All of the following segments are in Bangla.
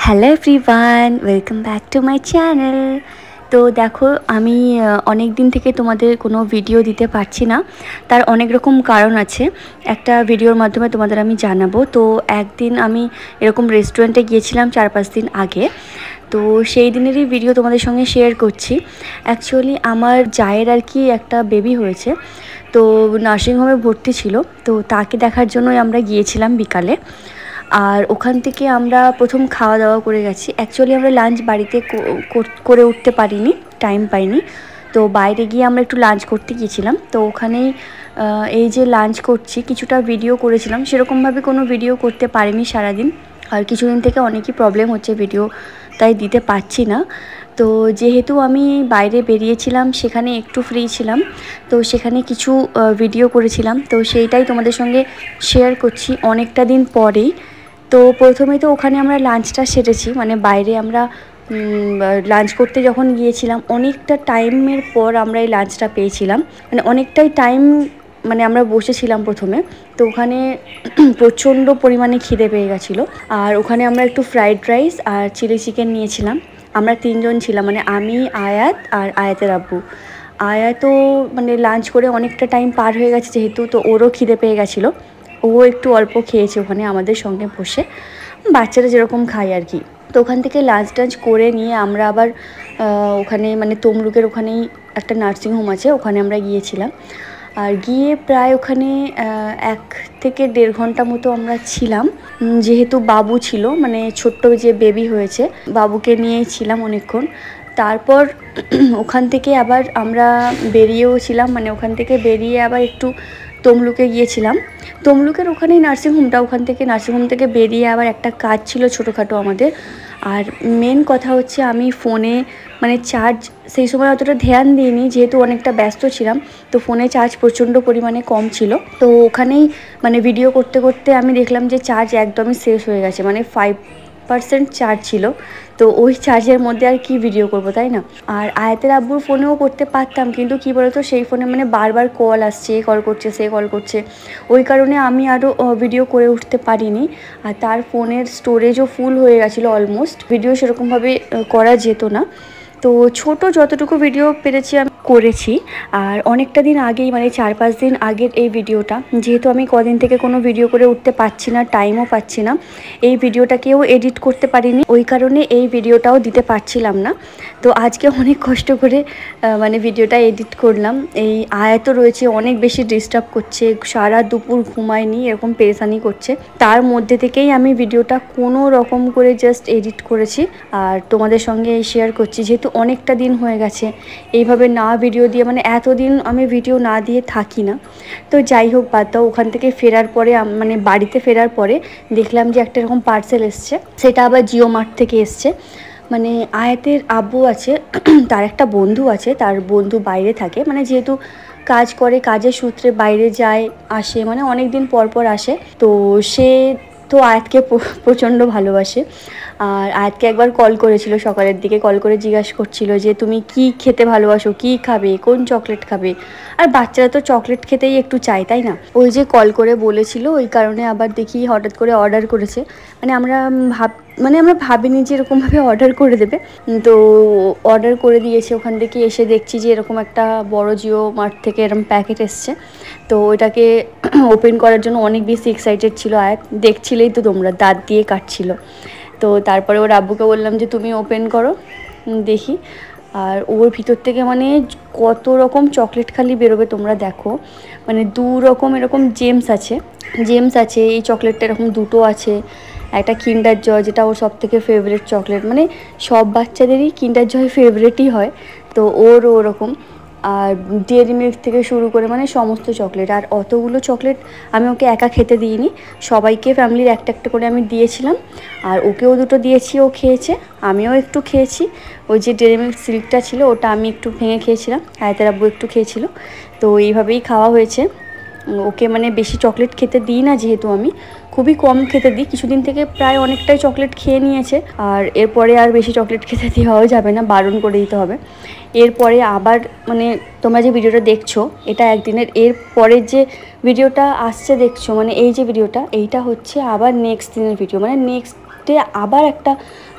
Hello everyone, welcome back to my channel. তো দেখো, আমি অনেক দিন থেকে তোমাদের কোনো ভিডিও দিতে পারছি না। তার অনেক রকম কারণ আছে, একটা ভিডিওর মাধ্যমে তোমাদের আমি জানাবো। তো একদিন আমি এরকম রেস্টুরেন্টে গিয়েছিলাম 4-5 দিন আগে। তো সেই দিনেরই ভিডিও তোমাদের সঙ্গে শেয়ার করছি। অ্যাকচুয়ালি আমার জায়ের আর কি একটা বেবি হয়েছে, তো নার্সিংহোমে ভর্তি ছিল। তো তাকে দেখার জন্যই আমরা গিয়েছিলাম বিকালে। আর ওখান থেকে আমরা প্রথম খাওয়া দাওয়া করে গেছি। অ্যাকচুয়ালি আমরা লাঞ্চ বাড়িতে করে উঠতে পারিনি, টাইম পাইনি। তো বাইরে গিয়ে আমরা একটু লাঞ্চ করতে গিয়েছিলাম। তো ওখানেই এই যে লাঞ্চ করছি, কিছুটা ভিডিও করেছিলাম। সেরকমভাবে কোনো ভিডিও করতে পারিনি সারাদিন। আর কিছুদিন থেকে অনেকই প্রবলেম হচ্ছে, ভিডিও তাই দিতে পারছি না। তো যেহেতু আমি বাইরে বেরিয়েছিলাম, সেখানে একটু ফ্রি ছিলাম, তো সেখানে কিছু ভিডিও করেছিলাম। তো সেইটাই তোমাদের সঙ্গে শেয়ার করছি অনেকটা দিন পরেই। তো প্রথমে তো ওখানে আমরা লাঞ্চটা সেরেছি, মানে বাইরে আমরা লাঞ্চ করতে যখন গিয়েছিলাম অনেকটা টাইমের পর আমরা এই লাঞ্চটা পেয়েছিলাম। মানে অনেকটাই টাইম, মানে আমরা বসেছিলাম প্রথমে। তো ওখানে প্রচণ্ড পরিমাণে খিদে পেয়ে গেছিলো। আর ওখানে আমরা একটু ফ্রাইড রাইস আর চিলি চিকেন নিয়েছিলাম। আমরা 3 জন ছিলাম, মানে আমি, আয়াত আর আয়াতের আব্বু। আয়াতও মানে লাঞ্চ করে অনেকটা টাইম পার হয়ে গেছে যেহেতু, তো ওরও খিদে পেয়ে গেছিলো। ও একটু অল্প খেয়েছে ওখানে আমাদের সঙ্গে বসে, বাচ্চারা যেরকম খায় আর কি। তো ওখান থেকে লাঞ্চ টাঞ্চ করে নিয়ে আমরা আবার ওখানে মানে তমলুকের ওখানেই একটা নার্সিংহোম আছে, ওখানে আমরা গিয়েছিলাম। আর গিয়ে প্রায় ওখানে 1 থেকে 1.5 ঘন্টা মতো আমরা ছিলাম। যেহেতু বাবু ছিল, মানে ছোট্ট যে বেবি হয়েছে, বাবুকে নিয়েই ছিলাম অনেকক্ষণ। তারপর ওখান থেকে আবার আমরা বেরিয়েও ছিলাম, মানে ওখান থেকে বেরিয়ে আবার একটু তমলুকে গিয়েছিলাম। তমলুকের ওখানেই নার্সিংহোমটা, ওখান থেকে নার্সিংহোম থেকে বেরিয়ে আবার একটা কাজ ছিল ছোটোখাটো আমাদের। আর মেন কথা হচ্ছে, আমি ফোনে মানে চার্জ সেই সময় অতটা ধ্যান দিইনি, যেহেতু অনেকটা ব্যস্ত ছিলাম। তো ফোনে চার্জ প্রচণ্ড পরিমাণে কম ছিল। তো ওখানেই মানে ভিডিও করতে করতে আমি দেখলাম যে চার্জ একদমই শেষ হয়ে গেছে, মানে 5% চার্জ ছিল। তো ওই চার্জের মধ্যে আর কি ভিডিও করব, তাই না? আর আয়াতের আব্বুর ফোনেও করতে পারতাম, কিন্তু কী বলতো, সেই ফোনে মানে বারবার কল আসছে, কল করছে, সে কল করছে। ওই কারণে আমি আরও ভিডিও করে উঠতে পারিনি। আর তার ফোনের স্টোরেজও ফুল হয়ে গেছিলো অলমোস্ট, ভিডিও সেরকমভাবে করা যেত না। তো ছোট যতটুকু ভিডিও পেরেছি আমি করেছি। আর অনেকটা দিন আগেই, মানে 4-5 দিন আগের এই ভিডিওটা, যেহেতু আমি কদিন থেকে কোনো ভিডিও করে উঠতে পারছি না, টাইমও পাচ্ছি না, এই ভিডিওটাকেও এডিট করতে পারিনি, ওই কারণে এই ভিডিওটাও দিতে পারছিলাম না। তো আজকে অনেক কষ্ট করে মানে ভিডিওটা এডিট করলাম। এই আয়াতও রয়েছে, অনেক বেশি ডিস্টার্ব করছে, সারা দুপুর ঘুমায়নি, এরকম পেরেশানি করছে। তার মধ্যে থেকেই আমি ভিডিওটা কোনো রকম করে জাস্ট এডিট করেছি আর তোমাদের সঙ্গে শেয়ার করছি। যেহেতু অনেকটা দিন হয়ে গেছে এইভাবে না ভিডিও দিয়ে, মানে এতদিন আমি ভিডিও না দিয়ে থাকি না। তো যাই হোক, বাদ দাও। ওখান থেকে ফেরার পরে, মানে বাড়িতে ফেরার পরে দেখলাম যে একটা এরকম পার্সেল এসছে, সেটা আবার জিও মার্ট থেকে এসছে। মানে আয়াতের আব্বু আছে, তার একটা বন্ধু আছে, তার বন্ধু বাইরে থাকে, মানে যেহেতু কাজ করে, কাজের সূত্রে বাইরে যায় আসে, মানে অনেক দিন পর পর আসে। তো সে তো আয়াতকে প্রচণ্ড ভালোবাসে। আর আয়াতকে একবার কল করেছিল, সকালের দিকে কল করে জিজ্ঞাসা করছিল যে তুমি কি খেতে ভালোবাসো, কি খাবে, কোন চকলেট খাবে। আর বাচ্চারা তো চকলেট খেতেই একটু চায়, তাই না? ওই যে কল করে বলেছিল, ওই কারণে আবার দেখি হঠাৎ করে অর্ডার করেছে। মানে আমরা ভাবিনি যে এরকমভাবে অর্ডার করে দেবে। তো অর্ডার করে দিয়েছে। ওখান থেকে এসে দেখছি যে এরকম একটা বড় জিও মার্ট থেকে এরকম প্যাকেট এসছে। তো ওইটাকে ওপেন করার জন্য অনেক বেশি এক্সাইটেড ছিল আয়াত, দেখছিলেই তো তোমরা, দাঁত দিয়ে কাটছিল। তো তারপরে ওর আব্বুকে বললাম যে তুমি ওপেন করো, দেখি। আর ওর ভিতর থেকে মানে কত রকম চকলেট খালি বেরোবে তোমরা দেখো। মানে 2 রকম এরকম জেমস আছে। এই চকলেটটা এরকম 2টো আছে। একটা কিন্ডার জয়, যেটা ওর সব থেকে ফেভারিট চকলেট, মানে সব বাচ্চাদেরই কিন্ডার জয় ফেভারিটই হয়, তো ওরও ওরকম। আর ডেয়ারি মিল্ক থেকে শুরু করে মানে সমস্ত চকলেট। আর অতগুলো চকলেট আমি ওকে একা খেতে দিইনি, সবাইকে ফ্যামিলির একটা একটা করে আমি দিয়েছিলাম। আর ওকেও 2টো দিয়েছি, ও খেয়েছে, আমিও একটু খেয়েছি। ওই যে ডেয়ারি মিল্ক সিল্কটা ছিল, ওটা আমি একটু ভেঙে খেয়েছিলাম, আয়াতের আব্বু একটু খেয়েছিল। তো এইভাবেই খাওয়া হয়েছে। ওকে মানে বেশি চকলেট খেতে দিই না, যেহেতু আমি খুবই কম খেতে দিই। কিছুদিন থেকে প্রায় অনেকটাই চকলেট খেয়ে নিয়েছে, আর এরপরে আর বেশি চকলেট খেতে দেওয়াও যাবে না, বারণ করে দিতে হবে। এরপরে আবার মানে তোমরা যে ভিডিওটা দেখছো, এটা একদিনের, এর পরের যে ভিডিওটা আসছে দেখছো, মানে এই যে ভিডিওটা, এইটা হচ্ছে আবার নেক্সট দিনের ভিডিও, মানে নেক্সট রাত্রে আবার একটা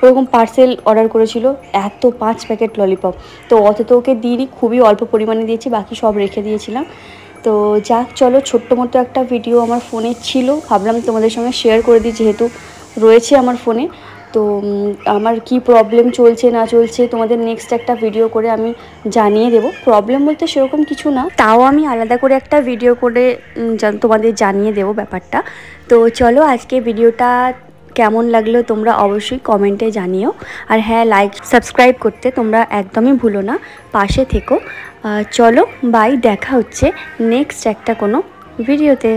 ওরকম পার্সেল অর্ডার করেছিল, এত 5 প্যাকেট ললিপপ। তো অত তো ওকে দিইনি, খুবই অল্প পরিমাণে দিয়েছি, বাকি সব রেখে দিয়েছিলাম। তো যাক চলো, ছোট্ট মতো একটা ভিডিও আমার ফোনে ছিল, ভাবলাম তোমাদের সঙ্গে শেয়ার করে দিই, যেহেতু রয়েছে আমার ফোনে। তো আমার কি প্রবলেম চলছে না চলছে তোমাদের নেক্সট একটা ভিডিও করে আমি জানিয়ে দেব। প্রবলেম বলতে সেরকম কিছু না, তাও আমি আলাদা করে একটা ভিডিও করে তোমাদের জানিয়ে দেব ব্যাপারটা। তো চলো, আজকে ভিডিওটা কেমন লাগলো তোমরা অবশ্যই কমেন্টে জানিও। আর হ্যাঁ, লাইক সাবস্ক্রাইব করতে তোমরা একদমই ভুলো না, পাশে থেকো। চলো বাই, দেখা হচ্ছে নেক্সট একটা কোনো ভিডিওতে।